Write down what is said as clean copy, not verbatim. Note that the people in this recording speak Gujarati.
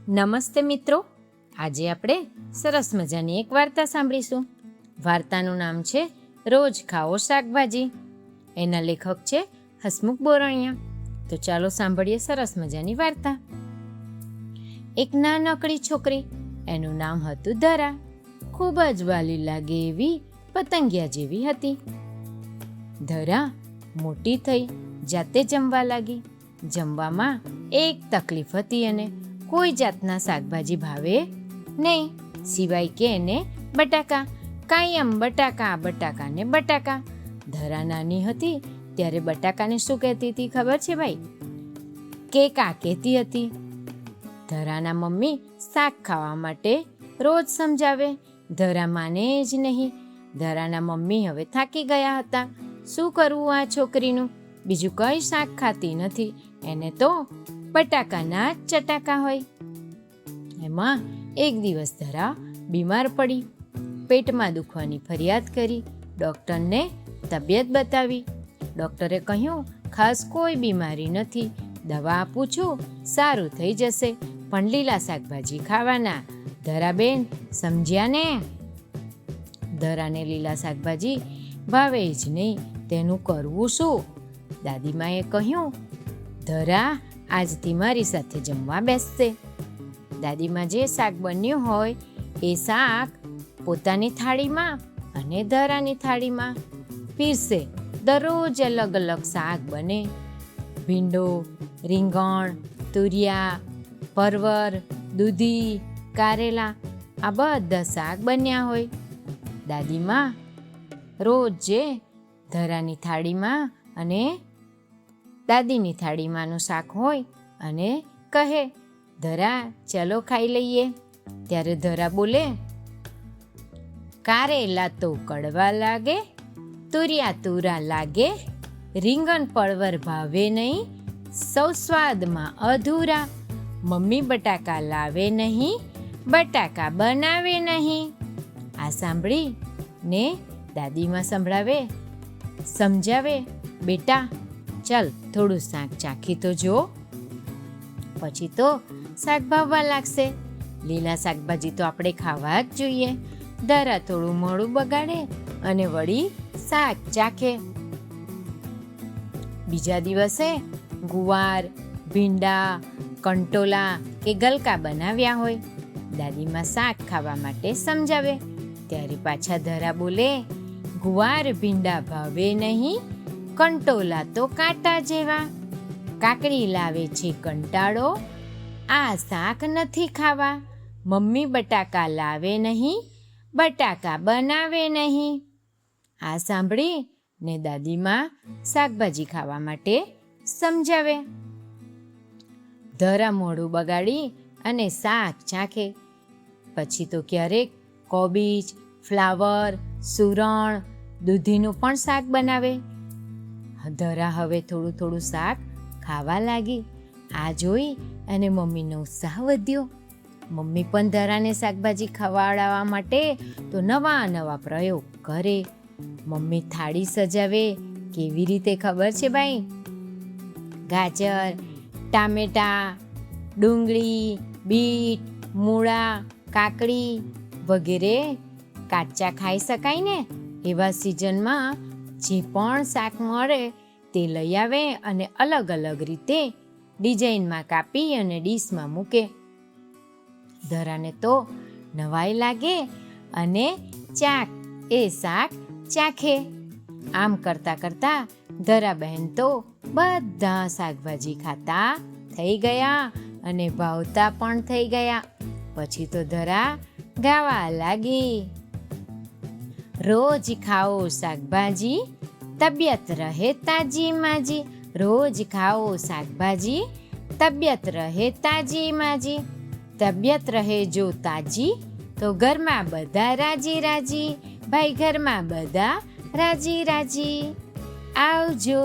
નમસ્તે મિત્રો, આજે આપણે સરસ મજાની એક વાર્તા સાંભળીશું. વાર્તાનું નામ છે રોજ ખાઓ શાકભાજી. એના લેખક છે હસમુખ બોરણિયા. તો ચાલો સાંભળીએ સરસ મજાની વાર્તા. એક નાનકડી છોકરી, એનું નામ હતું ધરા. ખૂબ જ વાલી લાગે એવી પતંગિયા જેવી હતી. ધરા મોટી થઈ જાતે જમવા લાગી. જમવામાં એક તકલીફ હતી, એને કોઈ જાતના શાકભાજી ભાવે નહીં, સિવાય કે એને બટાકા. કાયમ બટાકા ને બટાકા. ધરા નાની હતી ત્યારે બટાકાને શું કહેતી હતી ખબર છે ભાઈ? કેકા કહેતી હતી. ધરાના મમ્મી શાક ખાવા માટે રોજ સમજાવે. ધરા માને જ નહીં. ધરાના મમ્મી હવે થાકી ગયા હતા. શું કરવું આ છોકરીનું? બીજું કંઈ શાક ખાતી નથી, એને તો બટાકાના જ ચટાકા હોય. એમાં એક દિવસ ધરા બીમાર પડી. પેટમાં દુખવાની ફરિયાદ કરી. ડૉક્ટરને તબિયત બતાવી. ડૉક્ટરે કહ્યું, ખાસ કોઈ બીમારી નથી, દવા આપું છું, સારું થઈ જશે, પણ લીલા શાકભાજી ખાવાના. ધરાબેન સમજ્યા ને? ધરાને લીલા શાકભાજી ભાવે જ નહીં, તેનું કરવું શું? દાદીમાએ કહ્યું, ધરા આજથી મારી સાથે જમવા બેસશે. દાદીમા જે શાક બન્યું હોય એ શાક પોતાની થાળીમાં અને ધરાની થાળીમાં પીરસે. દરરોજ અલગ અલગ શાક બને. ભીંડો, રીંગણ, તુરિયા, પરવર, દૂધી, કારેલા, આ બધા શાક બન્યા હોય. દાદીમા રોજ જે ધરાની થાળીમાં અને દાદીની થાળીમાંનું શાક હોય અને કહે, ધરા ચલો ખાઈ લઈએ. ત્યારે ધરા બોલે, કારેલા તો કડવા લાગે, તુરિયા તુરા લાગે, રીંગણ પરવર ભાવે નહીં, સૌ સ્વાદમાં અધૂરા, મમ્મી બટાકા લાવે નહીં, બટાકા બનાવે નહીં. આ સાંભળી ને દાદીમાં સંભળાવે, સમજાવે, બેટા ચાલ થોડું શાક ચાખી તો જો, પછી તો શાક ભાવવા લાગશે. લીલા શાકભાજી તો આપણે ખાવા જ જોઈએ. ધરા થોડું મોડું બગાડે અને વળી શાક ચાખે. બીજા દિવસે ગુવાર, ભીંડા, કંટોલા કે ગલકા બનાવ્યા હોય. દાદીમાં શાક ખાવા માટે સમજાવે. ત્યારે પાછા ધરા બોલે, ગુવાર ભીંડા ભાવે નહીં, કંટોલા તો કાંટા જેવા, કાકડી લાવે છે કંટાળો, આ શાક નથી ખાવા, મમ્મી બટાકા લાવે નહીં, બટાકા બનાવે નહીં. આ સાંભળી ને દાદીમાં શાકભાજી ખાવા માટે સમજાવે. ધરા મોઢું બગાડી અને શાક ચાખે. પછી તો ક્યારેક કોબીજ, ફ્લાવર, સુરણ, દૂધીનું પણ શાક બનાવે. ધરા હવે થોડું થોડું શાક ખાવા લાગી. આ જોઈ અને મમ્મીનો ઉત્સાહ વધ્યો. મમ્મી પણ ધરાને શાકભાજી ખવડાવવા માટે તો નવા નવા પ્રયોગ કરે. મમ્મી થાળી સજાવે. કેવી રીતે ખબર છે ભાઈ? ગાજર, ટામેટાં, ડુંગળી, બીટ, મૂળા, કાકડી વગેરે કાચા ખાઈ શકાય ને એવા સિઝનમાં જે પણ શાક મળે તે લઈ આવે અને અલગ અલગ રીતે ડિઝાઇનમાં કાપી અને ડીશમાં મૂકે. ધરાને તો નવાઈ લાગે અને એ શાક ચાખે. આમ કરતાં કરતાં ધરા બહેન તો બધા શાકભાજી ખાતા થઈ ગયા અને ભાવતા પણ થઈ ગયા. પછી તો ધરા ગાવા લાગી, રોજ ખાઓ શાકભાજી, તબિયત રહે તાજી માજી, રોજ ખાઓ શાકભાજી, તબિયત રહે તાજી માજી, તબિયત રહે જો તાજી તો ઘરમાં બધા રાજી રાજી, ભાઈ ઘરમાં બધા રાજી રાજી. આવજો.